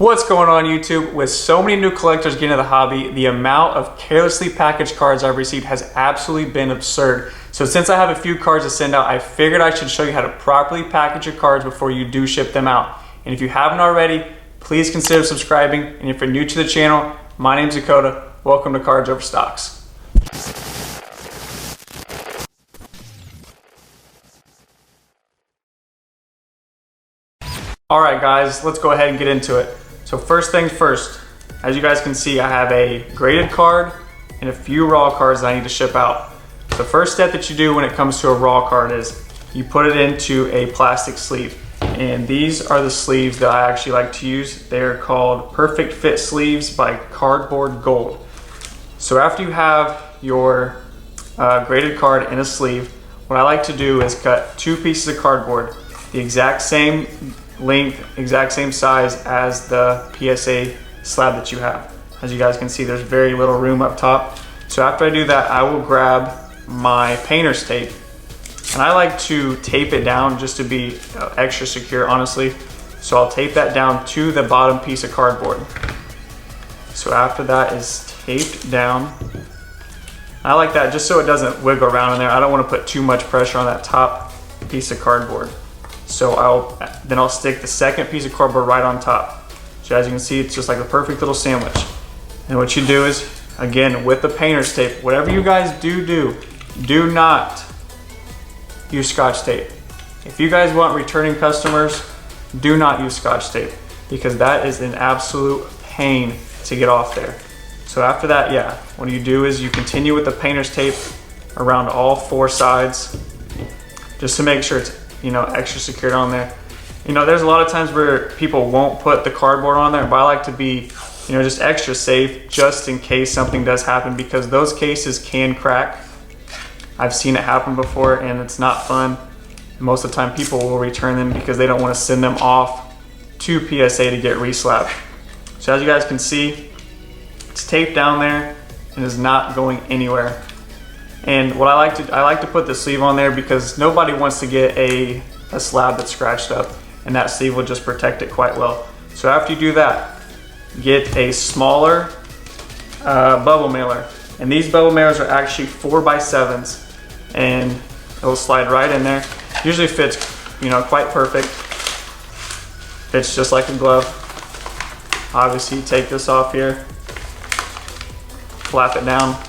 What's going on YouTube? With so many new collectors getting into the hobby, the amount of carelessly packaged cards I've received has absolutely been absurd. So since I have a few cards to send out, I figured I should show you how to properly package your cards before you do ship them out. And if you haven't already, please consider subscribing. And if you're new to the channel, my name's Dakota. Welcome to Cards Over Stocks. All right guys, let's go ahead and get into it. So first things first, as you guys can see, I have a graded card and a few raw cards that I need to ship out. The first step that you do when it comes to a raw card is you put it into a plastic sleeve. And these are the sleeves that I actually like to use. They're called Perfect Fit Sleeves by Cardboard Gold. So after you have your graded card in a sleeve, what I like to do is cut two pieces of cardboard, the exact same length, exact same size as the PSA slab that you have. As you guys can see, there's very little room up top. So after I do that, I will grab my painter's tape, and I like to tape it down just to be extra secure, honestly. So I'll tape that down to the bottom piece of cardboard. So after that is taped down, I like that just so it doesn't wiggle around in there. I don't want to put too much pressure on that top piece of cardboard. So I'll stick the second piece of cardboard right on top. So as you can see, it's just like a perfect little sandwich. And what you do is, again, with the painter's tape, whatever you guys do not use scotch tape. If you guys want returning customers, do not use scotch tape, because that is an absolute pain to get off there. So after that, yeah, what you do is you continue with the painter's tape around all four sides, just to make sure it's extra secured on there. There's a lot of times where people won't put the cardboard on there, but I like to be, just extra safe just in case something does happen, because those cases can crack. I've seen it happen before and it's not fun. Most of the time people will return them because they don't want to send them off to PSA to get reslabbed. So as you guys can see, it's taped down there and is not going anywhere. And what I like to put the sleeve on there because nobody wants to get a slab that's scratched up, and that sleeve will just protect it quite well. So after you do that, get a smaller bubble mailer. And these bubble mailers are actually 4x7s, and it'll slide right in there. Usually fits, quite perfect. Fits just like a glove. Obviously, you take this off here, flap it down.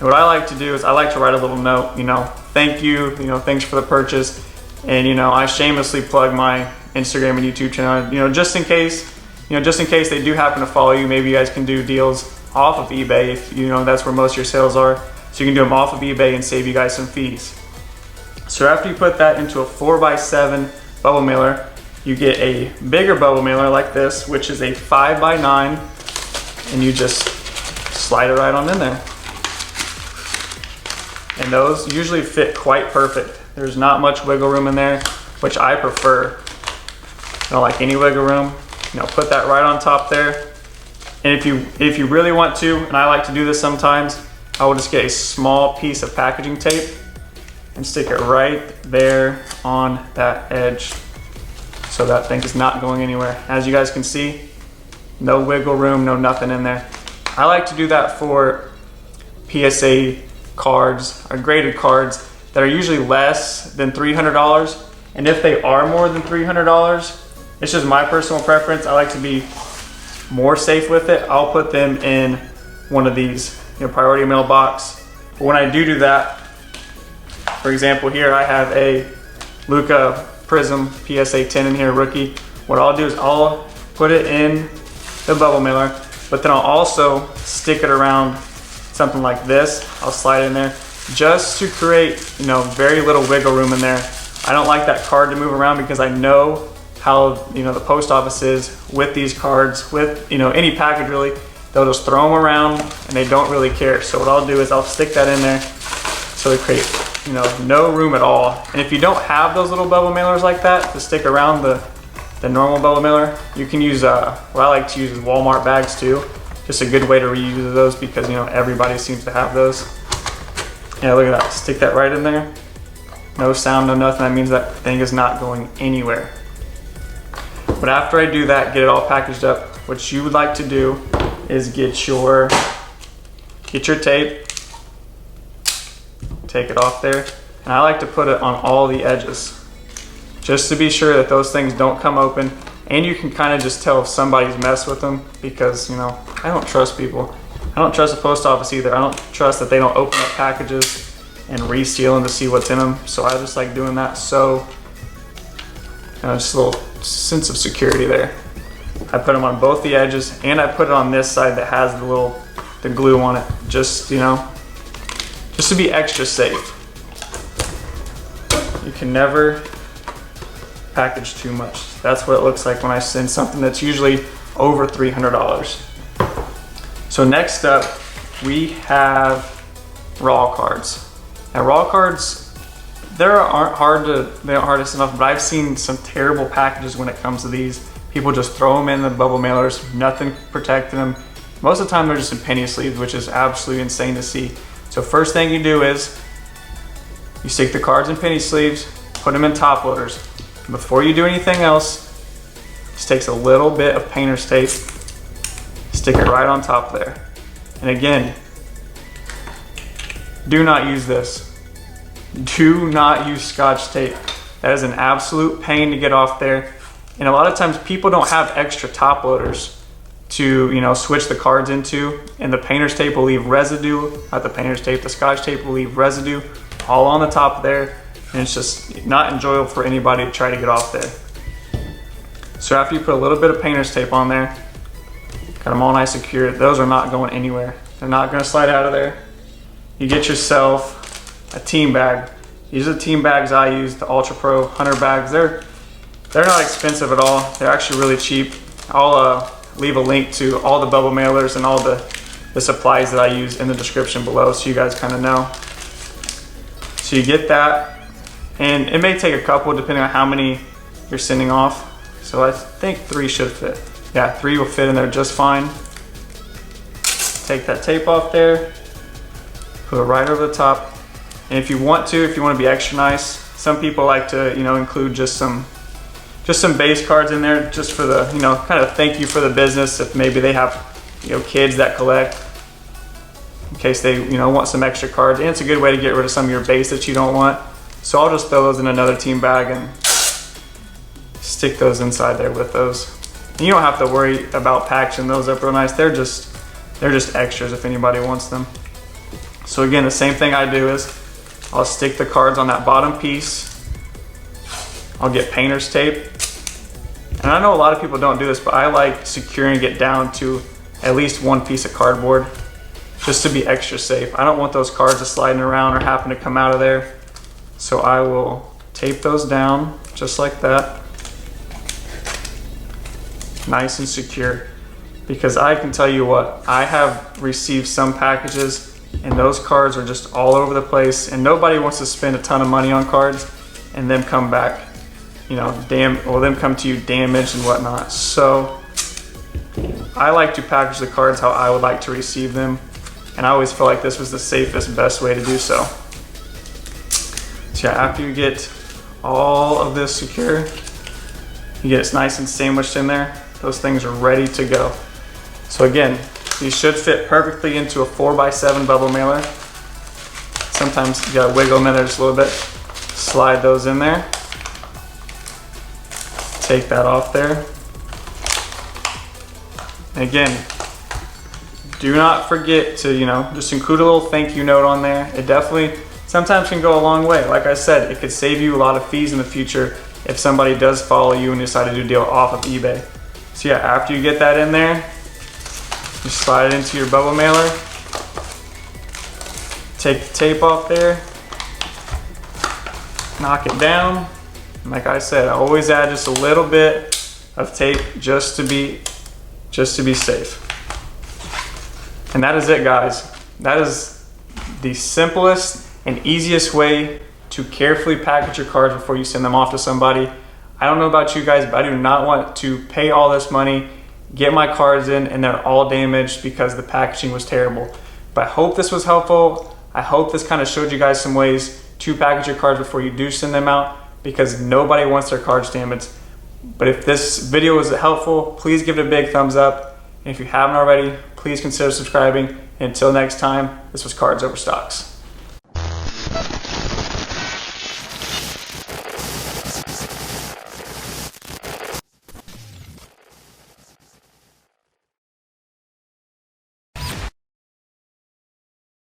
And what I like to do is I like to write a little note, thank you, thanks for the purchase. And, I shamelessly plug my Instagram and YouTube channel, just in case they do happen to follow you. Maybe you guys can do deals off of eBay if, that's where most of your sales are. So you can do them off of eBay and save you guys some fees. So after you put that into a 4x7 bubble mailer, you get a bigger bubble mailer like this, which is a 5x9, and you just slide it right on in there. And those usually fit quite perfect. There's not much wiggle room in there, which I prefer. I don't like any wiggle room. Put that right on top there. And if you really want to, and I like to do this sometimes, I will just get a small piece of packaging tape and stick it right there on that edge, so that thing is not going anywhere. As you guys can see, no wiggle room, no nothing in there. I like to do that for PSA cards or graded cards that are usually less than $300. And if they are more than $300, it's just my personal preference. I like to be more safe with it. I'll put them in one of these, priority mail box. But when I do that, for example, here I have a Luca Prism PSA 10 in here, rookie. What I'll do is I'll put it in the bubble mailer, but then I'll also stick it around something like this. I'll slide in there just to create, very little wiggle room in there. I don't like that card to move around because I know how, the post office is with these cards, with, any package really. They'll just throw them around and they don't really care. So what I'll do is I'll stick that in there so they create, no room at all. And if you don't have those little bubble mailers like that to stick around the normal bubble mailer, you can use, what I like to use is Walmart bags too. Just a good way to reuse those because, everybody seems to have those. Yeah, look at that. Stick that right in there. No sound, no nothing. That means that thing is not going anywhere. But after I do that, get it all packaged up, what you would like to do is get your tape, take it off there, and I like to put it on all the edges, just to be sure that those things don't come open. And you can kind of just tell if somebody's messed with them, because, you know, I don't trust people. I don't trust the post office either. I don't trust that they don't open up packages and reseal them to see what's in them. So I just like doing that. So just a little sense of security there. I put them on both the edges, and I put it on this side that has the glue on it, just, you know, just to be extra safe. You can never package too much. That's what it looks like when I send something that's usually over $300. So next up, we have raw cards. Now raw cards, they aren't hardest enough, but I've seen some terrible packages when it comes to these. People just throw them in the bubble mailers, nothing protecting them. Most of the time they're just in penny sleeves, which is absolutely insane to see. So first thing you do is you stick the cards in penny sleeves, put them in top loaders. Before you do anything else, just takes a little bit of painter's tape, stick it right on top there. And again, do not use this. Do not use Scotch tape. That is an absolute pain to get off there. And a lot of times people don't have extra top loaders to, you know, switch the cards into, and the painter's tape will leave residue, not the painter's tape, the Scotch tape will leave residue all on the top there, and it's just not enjoyable for anybody to try to get off there. So after you put a little bit of painter's tape on there, got them all nice and secure, those are not going anywhere. They're not gonna slide out of there. You get yourself a team bag. These are the team bags I use, the Ultra Pro 100 bags. They're not expensive at all. They're actually really cheap. I'll leave a link to all the bubble mailers and all the supplies that I use in the description below, so you guys kind of know. So you get that, and it may take a couple depending on how many you're sending off. So I think 3 should fit. Yeah, 3 will fit in there just fine. Take that tape off there, put it right over the top. And if you want to be extra nice, some people like to, you know, include just some base cards in there, just for the, you know, kind of thank you for the business. If maybe they have, you know, kids that collect, in case they, you know, want some extra cards. And it's a good way to get rid of some of your base that you don't want. So I'll just throw those in another team bag and stick those inside there with those. And you don't have to worry about packaging those up real nice. They're just extras if anybody wants them. So again, the same thing I do is I'll stick the cards on that bottom piece. I'll get painter's tape. And I know a lot of people don't do this, but I like securing it down to at least 1 piece of cardboard, just to be extra safe. I don't want those cards sliding around or happen to come out of there. So I will tape those down just like that. Nice and secure. Because I can tell you what, I have received some packages and those cards are just all over the place, and nobody wants to spend a ton of money on cards and then come back, you know, them come to you damaged and whatnot. So I like to package the cards how I would like to receive them, and I always feel like this was the safest, best way to do so. So yeah, after you get all of this secure, you get it nice and sandwiched in there, those things are ready to go. So again, these should fit perfectly into a 4x7 bubble mailer. Sometimes you gotta wiggle them in there just a little bit. Slide those in there. Take that off there. And again, do not forget to, you know, just include a little thank you note on there. It definitely sometimes can go a long way. Like I said, it could save you a lot of fees in the future if somebody does follow you and decide to do a deal off of eBay. So yeah, after you get that in there, you slide it into your bubble mailer. Take the tape off there. Knock it down. And like I said, I always add just a little bit of tape just to be safe. And that is it, guys. That is the simplest and easiest way to carefully package your cards before you send them off to somebody. I don't know about you guys, but I do not want to pay all this money, get my cards in, and they're all damaged because the packaging was terrible. But I hope this was helpful. I hope this kind of showed you guys some ways to package your cards before you do send them out, because nobody wants their cards damaged. But if this video was helpful, please give it a big thumbs up. And if you haven't already, please consider subscribing. Until next time, this was Cards Over Stocks.